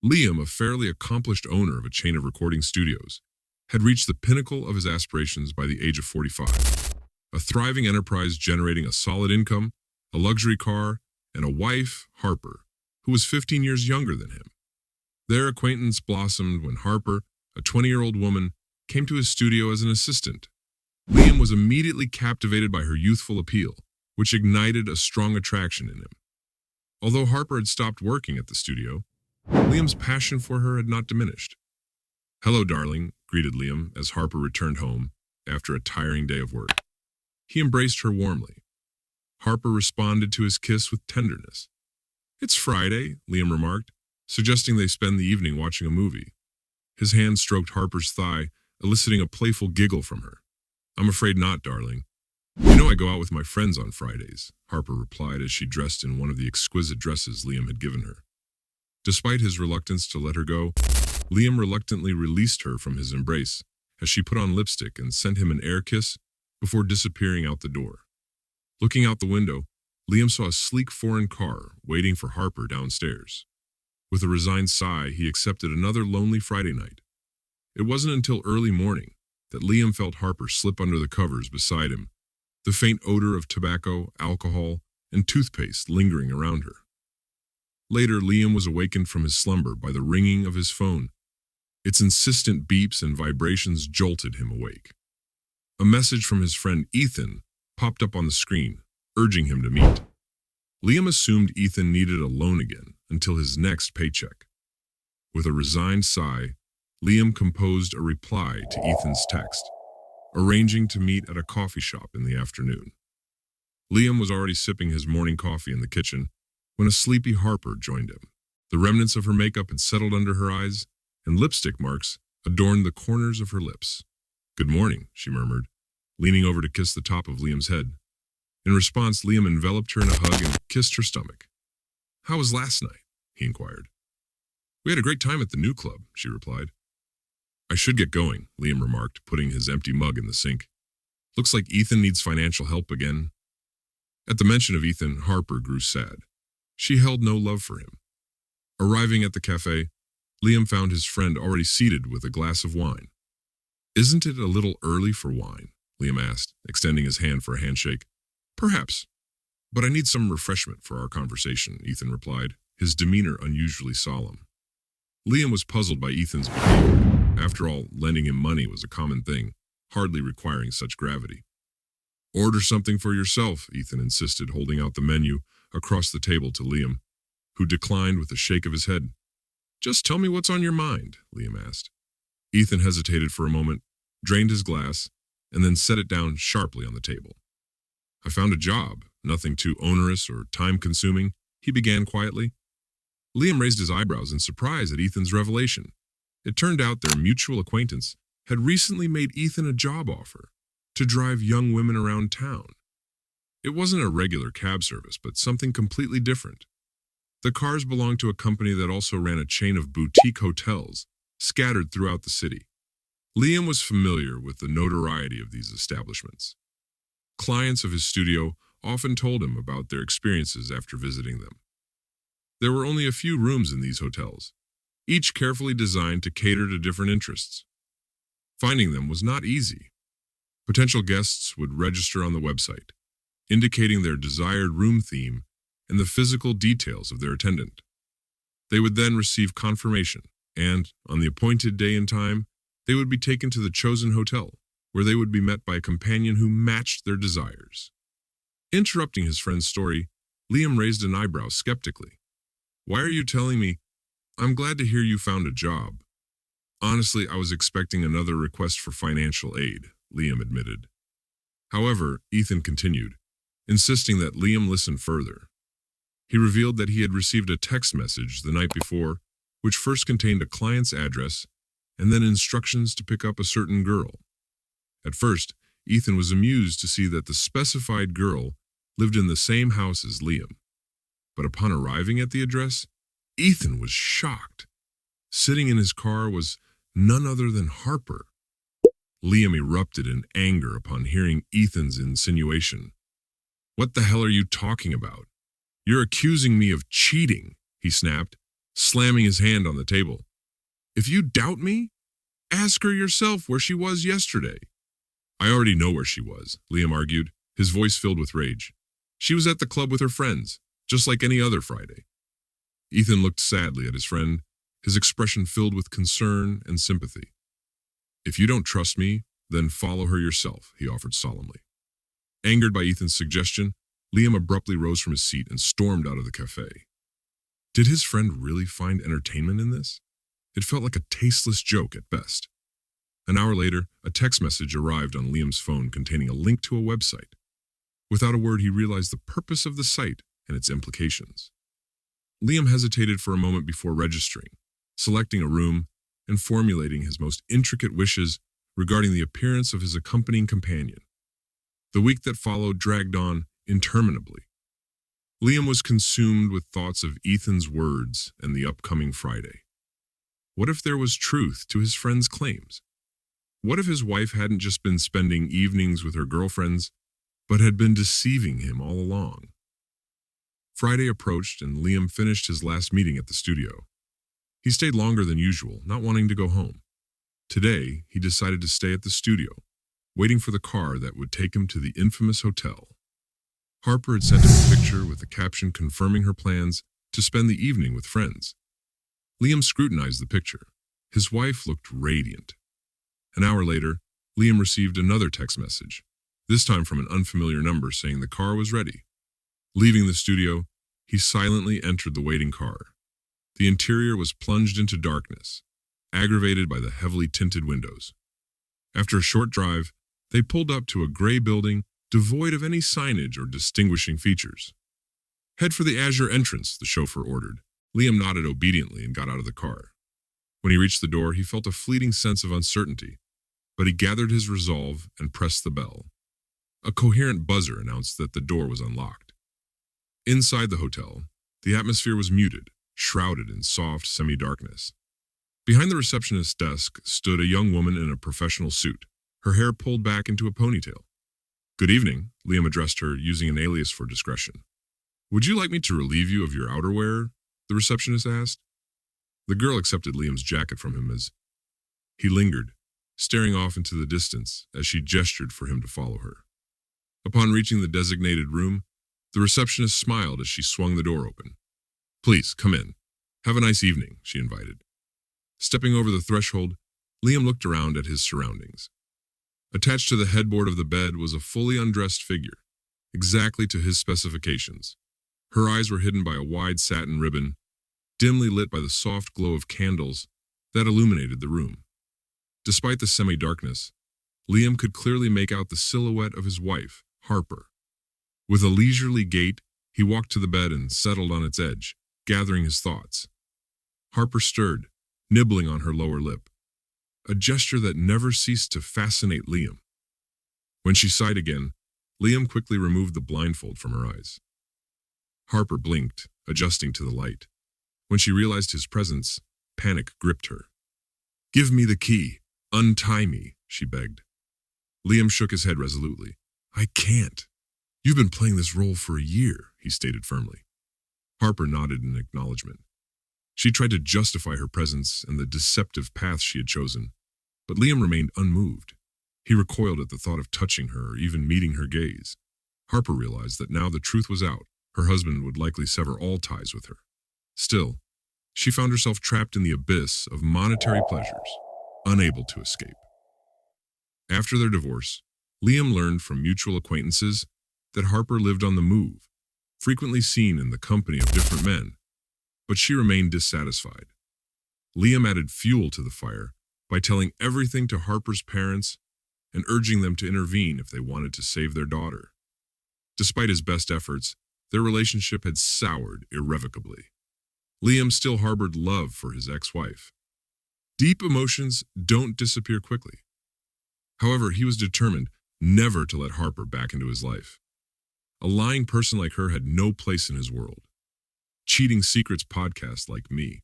Liam, a fairly accomplished owner of a chain of recording studios, had reached the pinnacle of his aspirations by the age of 45. A thriving enterprise generating a solid income, a luxury car, and a wife, Harper, who was 15 years younger than him. Their acquaintance blossomed when Harper, a 20-year-old woman, came to his studio as an assistant. Liam was immediately captivated by her youthful appeal, which ignited a strong attraction in him. Although Harper had stopped working at the studio, Liam's passion for her had not diminished. "Hello, darling," greeted Liam as Harper returned home after a tiring day of work. He embraced her warmly. Harper responded to his kiss with tenderness. "It's Friday," Liam remarked, suggesting they spend the evening watching a movie. His hand stroked Harper's thigh, eliciting a playful giggle from her. "I'm afraid not, darling. You know I go out with my friends on Fridays," Harper replied as she dressed in one of the exquisite dresses Liam had given her. Despite his reluctance to let her go, Liam reluctantly released her from his embrace as she put on lipstick and sent him an air kiss before disappearing out the door. Looking out the window, Liam saw a sleek foreign car waiting for Harper downstairs. With a resigned sigh, he accepted another lonely Friday night. It wasn't until early morning that Liam felt Harper slip under the covers beside him, the faint odor of tobacco, alcohol, and toothpaste lingering around her. Later, Liam was awakened from his slumber by the ringing of his phone. Its insistent beeps and vibrations jolted him awake. A message from his friend Ethan popped up on the screen, urging him to meet. Liam assumed Ethan needed a loan again until his next paycheck. With a resigned sigh, Liam composed a reply to Ethan's text, arranging to meet at a coffee shop in the afternoon. Liam was already sipping his morning coffee in the kitchen when a sleepy Harper joined him. The remnants of her makeup had settled under her eyes, and lipstick marks adorned the corners of her lips. "Good morning," she murmured, leaning over to kiss the top of Liam's head. In response, Liam enveloped her in a hug and kissed her stomach. "How was last night?" he inquired. "We had a great time at the new club," she replied. "I should get going," Liam remarked, putting his empty mug in the sink. "Looks like Ethan needs financial help again." At the mention of Ethan, Harper grew sad. She held no love for him. Arriving at the cafe, Liam found his friend already seated with a glass of wine. "Isn't it a little early for wine?" Liam asked, extending his hand for a handshake. "Perhaps, but I need some refreshment for our conversation," Ethan replied, his demeanor unusually solemn. Liam was puzzled by Ethan's behavior. After all, lending him money was a common thing, hardly requiring such gravity. "Order something for yourself," Ethan insisted, holding out the menu across the table to Liam, who declined with a shake of his head. "Just tell me what's on your mind," Liam asked. Ethan hesitated for a moment, drained his glass, and then set it down sharply on the table. "I found a job, nothing too onerous or time-consuming," he began quietly. Liam raised his eyebrows in surprise at Ethan's revelation. It turned out their mutual acquaintance had recently made Ethan a job offer to drive young women around town. It wasn't a regular cab service, but something completely different. The cars belonged to a company that also ran a chain of boutique hotels scattered throughout the city. Liam was familiar with the notoriety of these establishments. Clients of his studio often told him about their experiences after visiting them. There were only a few rooms in these hotels, each carefully designed to cater to different interests. Finding them was not easy. Potential guests would register on the website, indicating their desired room theme and the physical details of their attendant. They would then receive confirmation, and, on the appointed day and time, they would be taken to the chosen hotel, where they would be met by a companion who matched their desires. Interrupting his friend's story, Liam raised an eyebrow skeptically. "Why are you telling me? I'm glad to hear you found a job." "Honestly, I was expecting another request for financial aid," Liam admitted. However, Ethan continued, insisting that Liam listen further. He revealed that he had received a text message the night before, which first contained a client's address and then instructions to pick up a certain girl. At first, Ethan was amused to see that the specified girl lived in the same house as Liam. But upon arriving at the address, Ethan was shocked. Sitting in his car was none other than Harper. Liam erupted in anger upon hearing Ethan's insinuation. "What the hell are you talking about? You're accusing me of cheating," he snapped, slamming his hand on the table. "If you doubt me, ask her yourself where she was yesterday." "I already know where she was," Liam argued, his voice filled with rage. "She was at the club with her friends, just like any other Friday." Ethan looked sadly at his friend, his expression filled with concern and sympathy. "If you don't trust me, then follow her yourself," he offered solemnly. Angered by Ethan's suggestion, Liam abruptly rose from his seat and stormed out of the cafe. Did his friend really find entertainment in this? It felt like a tasteless joke at best. An hour later, a text message arrived on Liam's phone containing a link to a website. Without a word, he realized the purpose of the site and its implications. Liam hesitated for a moment before registering, selecting a room, and formulating his most intricate wishes regarding the appearance of his accompanying companion. The week that followed dragged on interminably. Liam was consumed with thoughts of Ethan's words and the upcoming Friday. What if there was truth to his friend's claims? What if his wife hadn't just been spending evenings with her girlfriends, but had been deceiving him all along? Friday approached and Liam finished his last meeting at the studio. He stayed longer than usual, not wanting to go home. Today, he decided to stay at the studio, waiting for the car that would take him to the infamous hotel. Harper had sent him a picture with a caption confirming her plans to spend the evening with friends. Liam scrutinized the picture. His wife looked radiant. An hour later, Liam received another text message, this time from an unfamiliar number saying the car was ready. Leaving the studio, he silently entered the waiting car. The interior was plunged into darkness, aggravated by the heavily tinted windows. After a short drive, they pulled up to a gray building devoid of any signage or distinguishing features. "Head for the Azure entrance," the chauffeur ordered. Liam nodded obediently and got out of the car. When he reached the door, he felt a fleeting sense of uncertainty, but he gathered his resolve and pressed the bell. A coherent buzzer announced that the door was unlocked. Inside the hotel, the atmosphere was muted, shrouded in soft semi-darkness. Behind the receptionist's desk stood a young woman in a professional suit, her hair pulled back into a ponytail. "Good evening," Liam addressed her, using an alias for discretion. "Would you like me to relieve you of your outerwear?" the receptionist asked. The girl accepted Liam's jacket from him as he lingered, staring off into the distance as she gestured for him to follow her. Upon reaching the designated room, the receptionist smiled as she swung the door open. "Please, come in. Have a nice evening," she invited. Stepping over the threshold, Liam looked around at his surroundings. Attached to the headboard of the bed was a fully undressed figure, exactly to his specifications. Her eyes were hidden by a wide satin ribbon, dimly lit by the soft glow of candles that illuminated the room. Despite the semi-darkness, Liam could clearly make out the silhouette of his wife, Harper. With a leisurely gait, he walked to the bed and settled on its edge, gathering his thoughts. Harper stirred, nibbling on her lower lip, a gesture that never ceased to fascinate Liam. When she sighed again, Liam quickly removed the blindfold from her eyes. Harper blinked, adjusting to the light. When she realized his presence, panic gripped her. "Give me the key. Untie me," she begged. Liam shook his head resolutely. "I can't. You've been playing this role for a year," he stated firmly. Harper nodded in acknowledgement. She tried to justify her presence and the deceptive path she had chosen, but Liam remained unmoved. He recoiled at the thought of touching her or even meeting her gaze. Harper realized that now the truth was out, her husband would likely sever all ties with her. Still, she found herself trapped in the abyss of monetary pleasures, unable to escape. After their divorce, Liam learned from mutual acquaintances that Harper lived on the move, frequently seen in the company of different men, but she remained dissatisfied. Liam added fuel to the fire by telling everything to Harper's parents and urging them to intervene if they wanted to save their daughter. Despite his best efforts, their relationship had soured irrevocably. Liam still harbored love for his ex-wife. Deep emotions don't disappear quickly. However, he was determined never to let Harper back into his life. A lying person like her had no place in his world. Cheating Secrets podcast like me